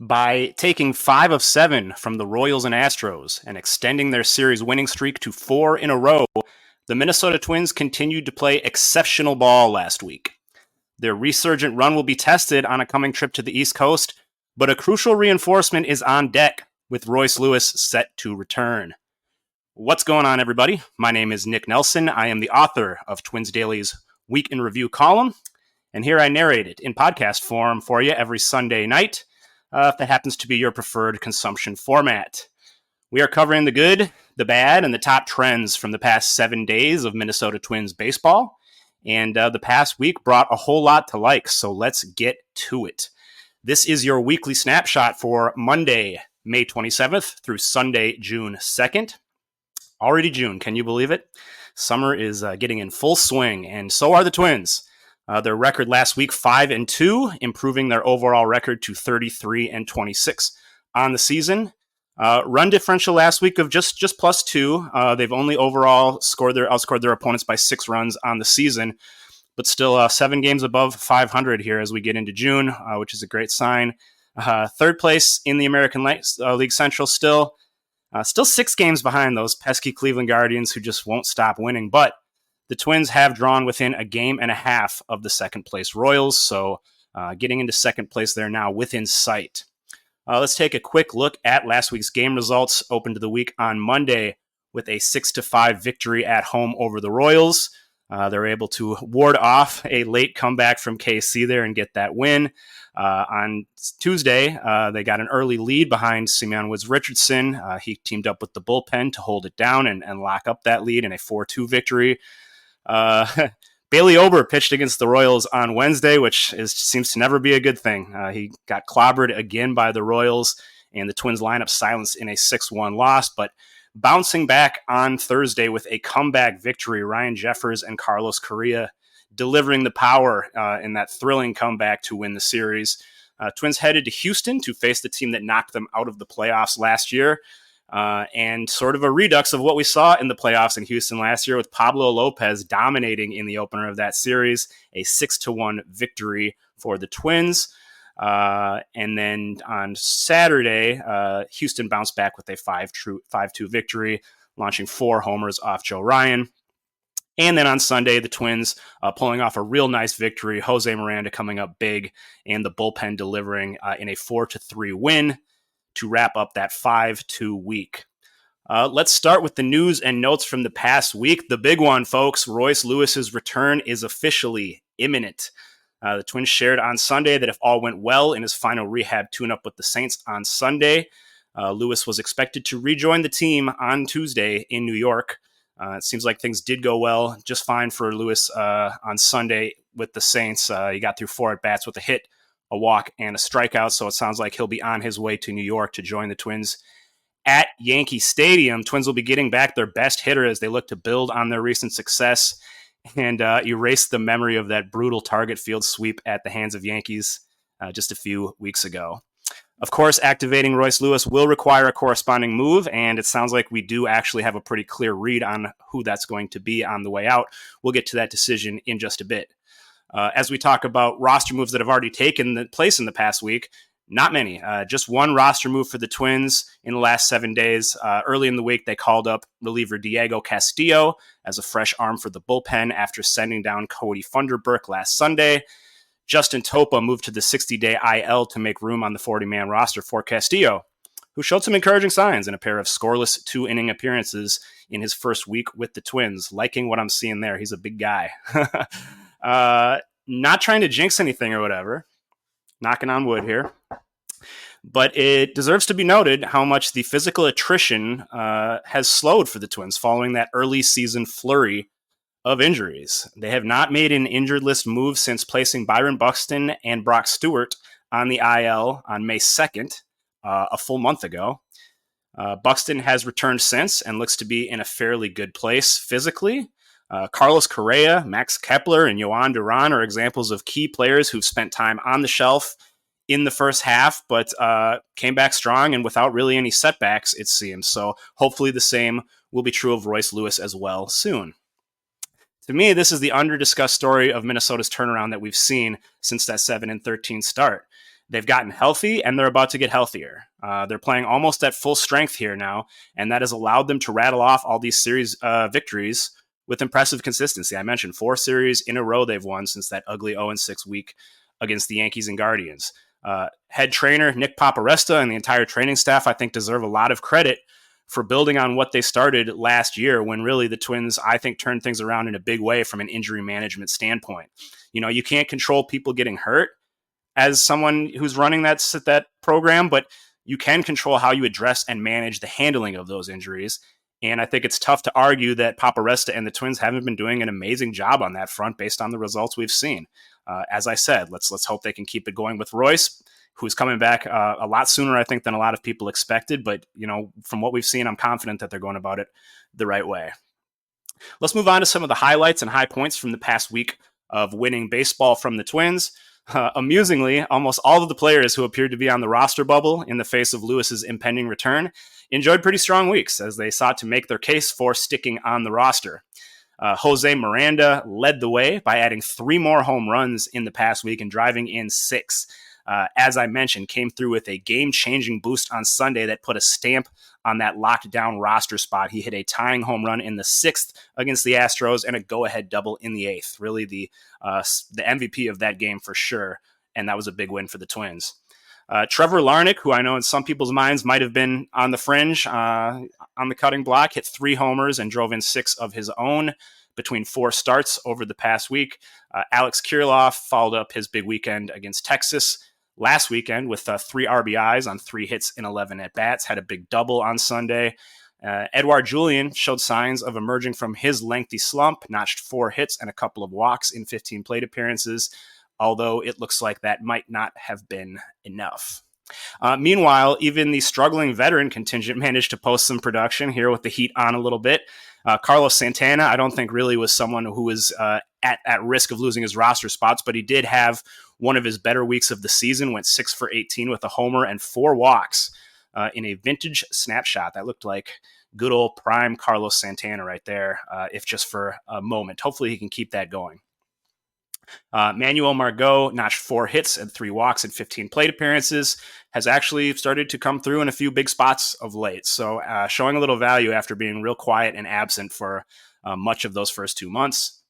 By taking 5 of 7 from the Royals and Astros and extending their series winning streak to 4 in a row, the Minnesota Twins continued to play exceptional ball last week. Their resurgent run will be tested on a coming trip to the East Coast, but a crucial reinforcement is on deck, with Royce Lewis set to return. What's going on, everybody? My name is Nick Nelson. I am the author of Twins Daily's Week in Review column, and here I narrate it in podcast form for you every Sunday night, if that happens to be your preferred consumption format. We are covering the good, the bad, and the top trends from the past 7 days of Minnesota Twins baseball, and the past week brought a whole lot to like, so let's get to it. This is your weekly snapshot for Monday, May 27th through Sunday, June 2nd. Already June, can you believe it? Summer is getting in full swing, and so are the Twins. Their record last week, 5-2, improving their overall record to 33-26 on the season. Run differential last week of just +2. They've only overall outscored their opponents by 6 runs on the season, but still 7 games above 500 here as we get into June, which is a great sign. Third place in the American League Central still 6 games behind those pesky Cleveland Guardians who just won't stop winning, but the Twins have drawn within a game and a half of the second place Royals, so getting into second place there now within sight. Let's take a quick look at last week's game results. Opened the week on Monday with a 6-5 victory at home over the Royals. They're able to ward off a late comeback from KC there and get that win. On Tuesday, they got an early lead behind Simeon Woods-Richardson. He teamed up with the bullpen to hold it down and lock up that lead in a 4-2 victory. Bailey Ober pitched against the Royals on Wednesday, which seems to never be a good thing. He got clobbered again by the Royals, and the Twins lineup silenced in a 6-1 loss, but bouncing back on Thursday with a comeback victory, Ryan Jeffers and Carlos Correa delivering the power in that thrilling comeback to win the series. Twins headed to Houston to face the team that knocked them out of the playoffs last year. And sort of a redux of what we saw in the playoffs in Houston last year with Pablo Lopez dominating in the opener of that series, a 6-1 victory for the Twins. And then on Saturday, Houston bounced back with a 5-2 victory, launching 4 homers off Joe Ryan. And then on Sunday, the Twins pulling off a real nice victory, Jose Miranda coming up big, and the bullpen delivering in a 4-3 win to wrap up that 5-2 week. Let's start with the news and notes from the past week. The big one, folks, Royce Lewis's return is officially imminent. The Twins shared on Sunday that if all went well in his final rehab tune-up with the Saints on Sunday, Lewis was expected to rejoin the team on Tuesday in New York. It seems like things did go well, just fine for Lewis on Sunday with the Saints. He got through 4 at-bats with a hit, a walk, and a strikeout, so it sounds like he'll be on his way to New York to join the Twins at Yankee Stadium. Twins will be getting back their best hitter as they look to build on their recent success and erase the memory of that brutal target field sweep at the hands of Yankees just a few weeks ago. Of course, activating Royce Lewis will require a corresponding move, and it sounds like we do actually have a pretty clear read on who that's going to be on the way out. We'll get to that decision in just a bit. As we talk about roster moves that have already taken place in the past week, not many. Just one roster move for the Twins in the last 7 days. Early in the week, they called up reliever Diego Castillo as a fresh arm for the bullpen after sending down Cody Funderburk last Sunday. Justin Topa moved to the 60-day IL to make room on the 40-man roster for Castillo, who showed some encouraging signs in a pair of scoreless 2-inning appearances in his first week with the Twins. Liking what I'm seeing there. He's a big guy. Not trying to jinx anything or whatever, knocking on wood here, but it deserves to be noted how much the physical attrition has slowed for the Twins following that early season flurry of injuries. They have not made an injured list move since placing Byron Buxton and Brock Stewart on the IL on May 2nd, a full month ago. Buxton has returned since and looks to be in a fairly good place physically. Carlos Correa, Max Kepler, and Yohan Duran are examples of key players who've spent time on the shelf in the first half, but came back strong and without really any setbacks, it seems. So hopefully the same will be true of Royce Lewis as well soon. To me, this is the under-discussed story of Minnesota's turnaround that we've seen since that 7-13 start. They've gotten healthy, and they're about to get healthier. They're playing almost at full strength here now, and that has allowed them to rattle off all these series victories with impressive consistency. I mentioned 4 series in a row they've won since that ugly 0-6 week against the Yankees and Guardians. Head trainer Nick Paparesta and the entire training staff, I think, deserve a lot of credit for building on what they started last year, when really the Twins, I think, turned things around in a big way from an injury management standpoint. You can't control people getting hurt as someone who's running that program, but you can control how you address and manage the handling of those injuries. And I think it's tough to argue that Paparesta and the Twins haven't been doing an amazing job on that front based on the results we've seen. As I said, let's hope they can keep it going with Royce, who's coming back a lot sooner, I think, than a lot of people expected. But, from what we've seen, I'm confident that they're going about it the right way. Let's move on to some of the highlights and high points from the past week of winning baseball from the Twins. Amusingly, almost all of the players who appeared to be on the roster bubble in the face of Lewis's impending return enjoyed pretty strong weeks as they sought to make their case for sticking on the roster. Jose Miranda led the way by adding 3 more home runs in the past week and driving in 6. As I mentioned, came through with a game-changing boost on Sunday that put a stamp on that locked-down roster spot. He hit a tying home run in the 6th against the Astros and a go-ahead double in the 8th. Really the MVP of that game for sure, and that was a big win for the Twins. Trevor Larnach, who I know in some people's minds might have been on the fringe on the cutting block, hit 3 homers and drove in 6 of his own between 4 starts over the past week. Alex Kirilloff followed up his big weekend against Texas last weekend with 3 RBIs on 3 hits in 11 at-bats, had a big double on Sunday. Edouard Julien showed signs of emerging from his lengthy slump, notched 4 hits and a couple of walks in 15 plate appearances, although it looks like that might not have been enough. Meanwhile, even the struggling veteran contingent managed to post some production here with the heat on a little bit. Carlos Santana, I don't think really was someone who was at risk of losing his roster spots, but he did have one of his better weeks of the season, went 6 for 18 with a homer and 4 walks in a vintage snapshot. That looked like good old prime Carlos Santana right there, if just for a moment. Hopefully he can keep that going. Manuel Margot notched 4 hits and 3 walks in 15 plate appearances, has actually started to come through in a few big spots of late. So showing a little value after being real quiet and absent for much of those first 2 months.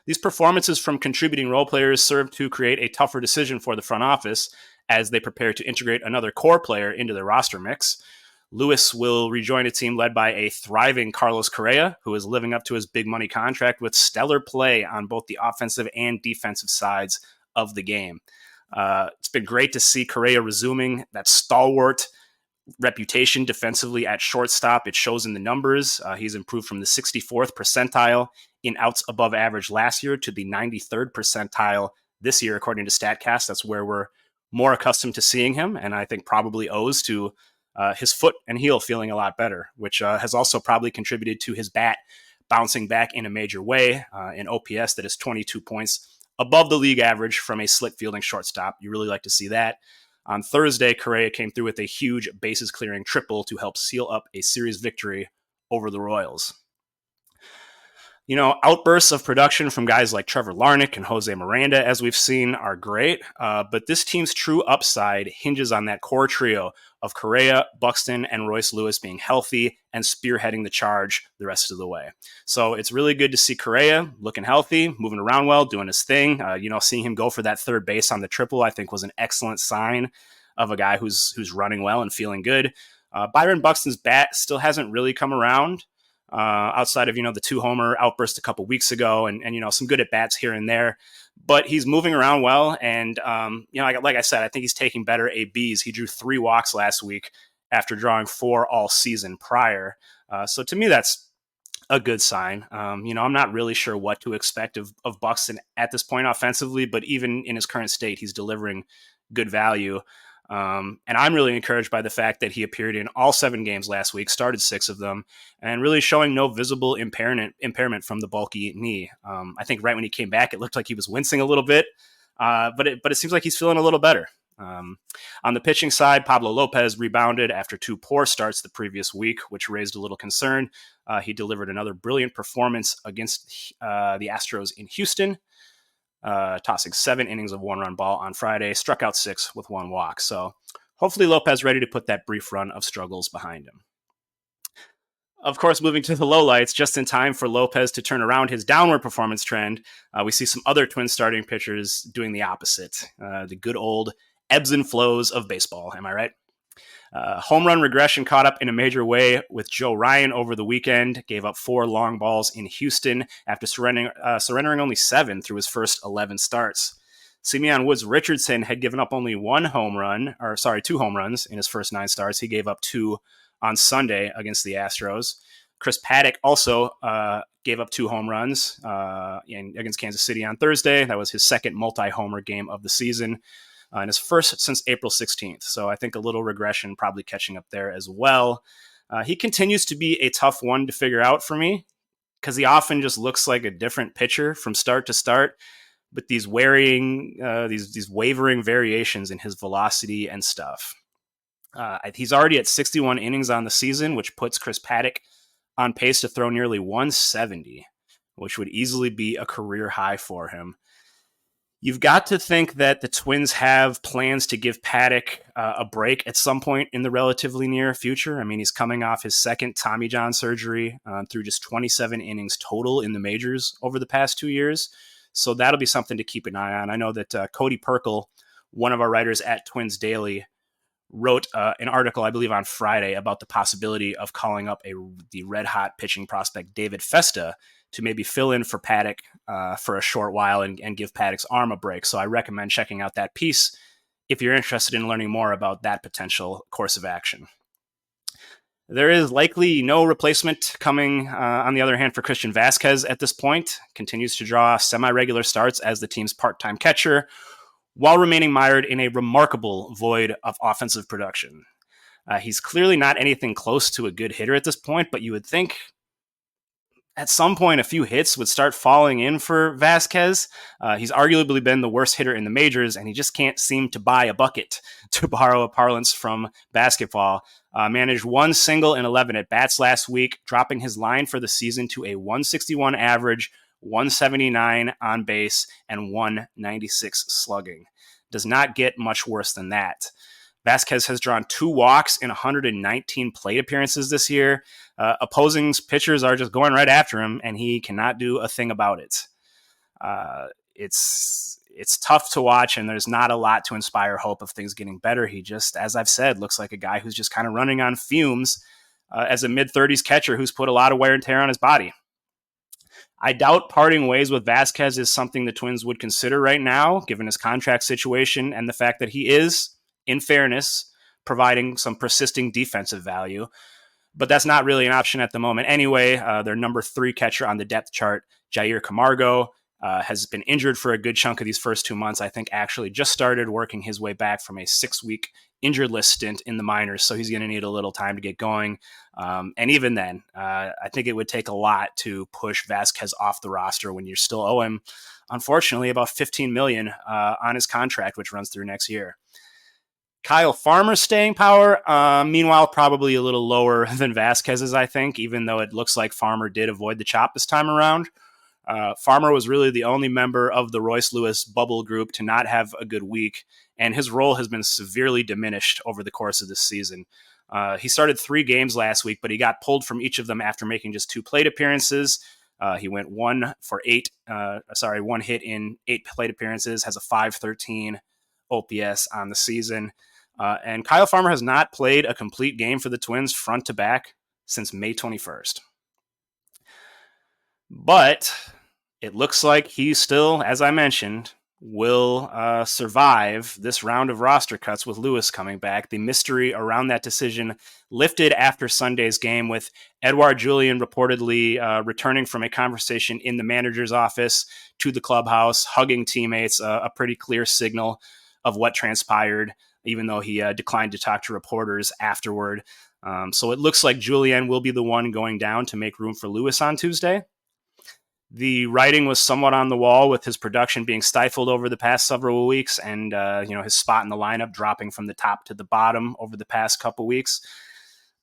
These performances from contributing role players serve to create a tougher decision for the front office as they prepare to integrate another core player into their roster mix. Lewis will rejoin a team led by a thriving Carlos Correa, who is living up to his big money contract with stellar play on both the offensive and defensive sides of the game. It's been great to see Correa resuming that stalwart reputation defensively at shortstop. It shows in the numbers. He's improved from the 64th percentile in outs above average last year to the 93rd percentile this year, according to StatCast. That's where we're more accustomed to seeing him, and I think probably owes to his foot and heel feeling a lot better, which has also probably contributed to his bat bouncing back in a major way. An OPS that is 22 points above the league average from a slick fielding shortstop. You really like to see that. On Thursday, Correa came through with a huge bases-clearing triple to help seal up a series victory over the Royals. Outbursts of production from guys like Trevor Larnach and Jose Miranda, as we've seen, are great. But this team's true upside hinges on that core trio of Correa, Buxton, and Royce Lewis being healthy and spearheading the charge the rest of the way. So it's really good to see Correa looking healthy, moving around well, doing his thing. Seeing him go for that third base on the triple, I think, was an excellent sign of a guy who's running well and feeling good. Byron Buxton's bat still hasn't really come around. Outside of, the 2-homer outburst a couple weeks ago and some good at-bats here and there. But he's moving around well. And, like I said, I think he's taking better ABs. He drew 3 walks last week after drawing 4 all season prior. So to me, that's a good sign. I'm not really sure what to expect of Buxton at this point offensively, but even in his current state, he's delivering good value. And I'm really encouraged by the fact that he appeared in all 7 games last week, started 6 of them, and really showing no visible impairment from the bulky knee. I think right when he came back, it looked like he was wincing a little bit, but it seems like he's feeling a little better. On the pitching side, Pablo Lopez rebounded after 2 poor starts the previous week, which raised a little concern. He delivered another brilliant performance against the Astros in Houston. tossing 7 innings of 1-run ball on Friday, struck out 6 with 1 walk. So hopefully Lopez ready to put that brief run of struggles behind him. Of course, moving to the lowlights, just in time for Lopez to turn around his downward performance trend, we see some other Twins starting pitchers doing the opposite. The good old ebbs and flows of baseball. Am I right? Home run regression caught up in a major way with Joe Ryan over the weekend. Gave up 4 long balls in Houston after surrendering only 7 through his first 11 starts. Simeon Woods Richardson had given up only 2 home runs in his first 9 starts. He gave up 2 on Sunday against the Astros. Chris Paddack also gave up 2 home runs against Kansas City on Thursday. That was his second multi-homer game of the season. And his first since April 16th. So I think a little regression probably catching up there as well. He continues to be a tough one to figure out for me because he often just looks like a different pitcher from start to start, with these wavering variations in his velocity and stuff. He's already at 61 innings on the season, which puts Chris Paddack on pace to throw nearly 170, which would easily be a career high for him. You've got to think that the Twins have plans to give Paddack a break at some point in the relatively near future. I mean, he's coming off his second Tommy John surgery through just 27 innings total in the majors over the past 2 years. So that'll be something to keep an eye on. I know that Cody Perkle, one of our writers at Twins Daily, wrote an article, I believe on Friday, about the possibility of calling up the red-hot pitching prospect David Festa to maybe fill in for Paddack for a short while and give Paddack's arm a break. So I recommend checking out that piece if you're interested in learning more about that potential course of action. There is likely no replacement coming, on the other hand, for Christian Vasquez at this point. Continues to draw semi-regular starts as the team's part-time catcher, while remaining mired in a remarkable void of offensive production. He's clearly not anything close to a good hitter at this point, but you would think at some point a few hits would start falling in for Vasquez. He's arguably been the worst hitter in the majors, and he just can't seem to buy a bucket, to borrow a parlance from basketball. Managed 1 single in 11 at-bats last week, dropping his line for the season to a 161 average, 179 on base, and 196 slugging. Does not get much worse than that. Vasquez has drawn 2 walks in 119 plate appearances this year. Opposing pitchers are just going right after him, and he cannot do a thing about it. It's tough to watch, and there's not a lot to inspire hope of things getting better. He just, as I've said, looks like a guy who's just kind of running on fumes as a mid-30s catcher who's put a lot of wear and tear on his body. I doubt parting ways with Vasquez is something the Twins would consider right now, given his contract situation and the fact that he is, in fairness, providing some persisting defensive value. But that's not really an option at the moment. Anyway, their number 3 catcher on the depth chart, Jair Camargo, has been injured for a good chunk of these first 2 months. I think actually just started working his way back from a 6-week injured list stint in the minors, so he's going to need a little time to get going. And even then, I think it would take a lot to push Vasquez off the roster when you still owe him, unfortunately, about $15 million on his contract, which runs through next year. Kyle Farmer's staying power, meanwhile, probably a little lower than Vasquez's, I think, even though it looks like Farmer did avoid the chop this time around. Farmer was really the only member of the Royce Lewis bubble group to not have a good week, and his role has been severely diminished over the course of this season. He started 3 games last week, but he got pulled from each of them after making just 2 plate appearances. He went 1 hit in 8 plate appearances, has a .513 OPS on the season. And Kyle Farmer has not played a complete game for the Twins front to back since May 21st. But it looks like he still, as I mentioned, will survive this round of roster cuts with Lewis coming back. The mystery around that decision lifted after Sunday's game, with Edouard Julien reportedly returning from a conversation in the manager's office to the clubhouse, hugging teammates, a pretty clear signal of what transpired, even though he declined to talk to reporters afterward. So it looks like Julien will be the one going down to make room for Lewis on Tuesday. The writing was somewhat on the wall, with his production being stifled over the past several weeks, and his spot in the lineup dropping from the top to the bottom over the past couple weeks.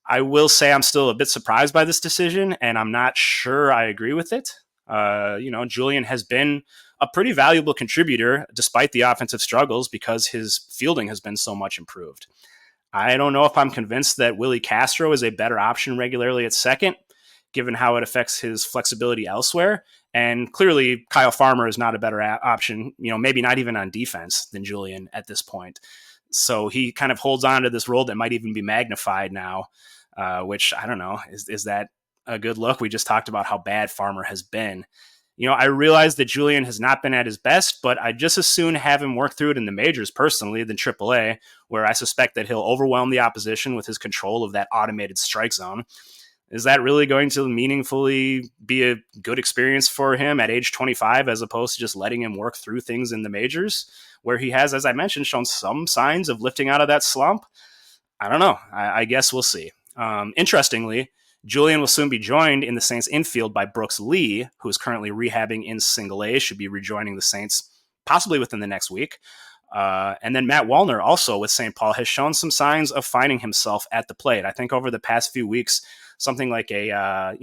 I will say I'm still a bit surprised by this decision, and I'm not sure I agree with it. Julien has been a pretty valuable contributor despite the offensive struggles because his fielding has been so much improved. I don't know if I'm convinced that Willie Castro is a better option regularly at second, given how it affects his flexibility elsewhere. And clearly, Kyle Farmer is not a better option, maybe not even on defense than Julian at this point. So he kind of holds on to this role that might even be magnified now, which I don't know. Is that a good look? We just talked about how bad Farmer has been. I realize that Julian has not been at his best, but I'd just as soon have him work through it in the majors personally than AAA, where I suspect that he'll overwhelm the opposition with his control of that automated strike zone. Is that really going to meaningfully be a good experience for him at age 25, as opposed to just letting him work through things in the majors, where he has, as I mentioned, shown some signs of lifting out of that slump? I don't know. I guess we'll see. Interestingly, Julian will soon be joined in the Saints infield by Brooks Lee, who is currently rehabbing in Single A, should be rejoining the Saints possibly within the next week. And then Matt Wallner, also with St. Paul, has shown some signs of finding himself at the plate. I think over the past few weeks, something like a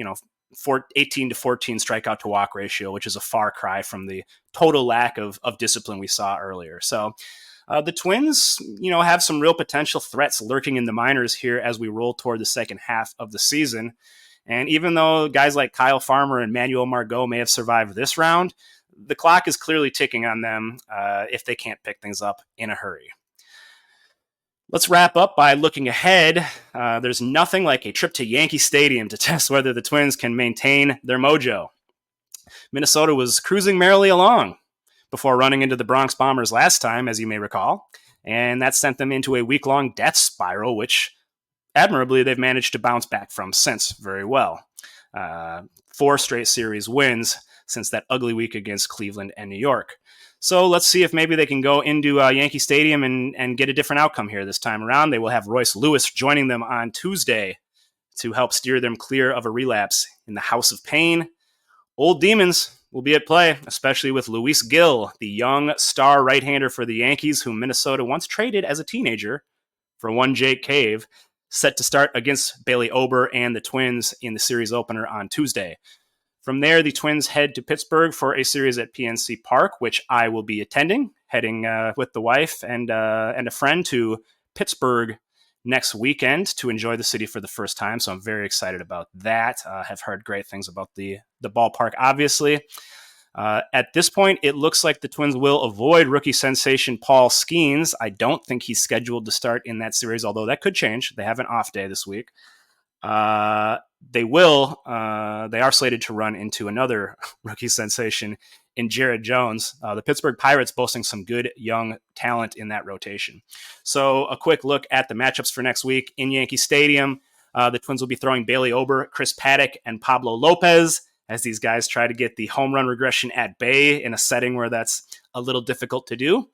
18 to 14 strikeout to walk ratio, which is a far cry from the total lack of discipline we saw earlier. So the Twins, have some real potential threats lurking in the minors here as we roll toward the second half of the season. And even though guys like Kyle Farmer and Manuel Margot may have survived this round, the clock is clearly ticking on them if they can't pick things up in a hurry. Let's wrap up by looking ahead. There's nothing like a trip to Yankee Stadium to test whether the Twins can maintain their mojo. Minnesota was cruising merrily along before running into the Bronx Bombers last time, as you may recall, and that sent them into a week-long death spiral, which admirably they've managed to bounce back from since very well. 4 straight series wins since that ugly week against Cleveland and New York. So let's see if maybe they can go into Yankee Stadium and get a different outcome here this time around. They will have Royce Lewis joining them on Tuesday to help steer them clear of a relapse in the House of Pain. Old demons will be at play, especially with Luis Gil, the young star right-hander for the Yankees, whom Minnesota once traded as a teenager for one Jake Cave, set to start against Bailey Ober and the Twins in the series opener on Tuesday. From there, the Twins head to Pittsburgh for a series at PNC Park, which I will be attending, heading with the wife and a friend to Pittsburgh next weekend to enjoy the city for the first time. So I'm very excited about that. Have heard great things about the ballpark, obviously. At this point, it looks like the Twins will avoid rookie sensation Paul Skeens. I don't think he's scheduled to start in that series, although that could change. They have an off day this week. They are slated to run into another rookie sensation in Jared Jones. The Pittsburgh Pirates boasting some good young talent in that rotation. So a quick look at the matchups for next week in Yankee Stadium. The Twins will be throwing Bailey Ober, Chris Paddock, and Pablo Lopez as these guys try to get the home run regression at bay in a setting where that's a little difficult to do.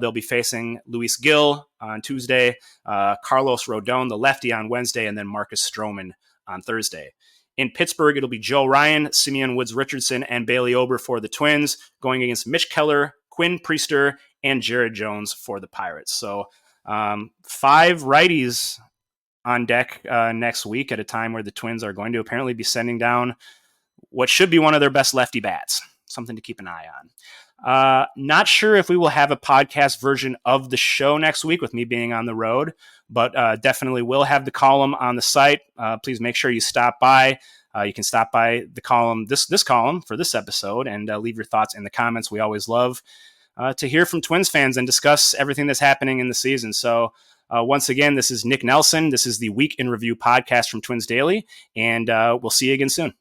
They'll be facing Luis Gil on Tuesday, Carlos Rodon, the lefty, on Wednesday, and then Marcus Stroman on Thursday. In Pittsburgh, it'll be Joe Ryan, Simeon Woods-Richardson, and Bailey Ober for the Twins, going against Mitch Keller, Quinn Priester, and Jared Jones for the Pirates. So 5 righties on deck next week at a time where the Twins are going to apparently be sending down what should be one of their best lefty bats. Something to keep an eye on. Not sure if we will have a podcast version of the show next week with me being on the road, but definitely will have the column on the site. Please make sure you stop by. You can stop by the column, this column for this episode, and leave your thoughts in the comments. We always love to hear from Twins fans and discuss everything that's happening in the season. So once again, this is Nick Nelson. This is the Week in Review podcast from Twins Daily, and we'll see you again soon.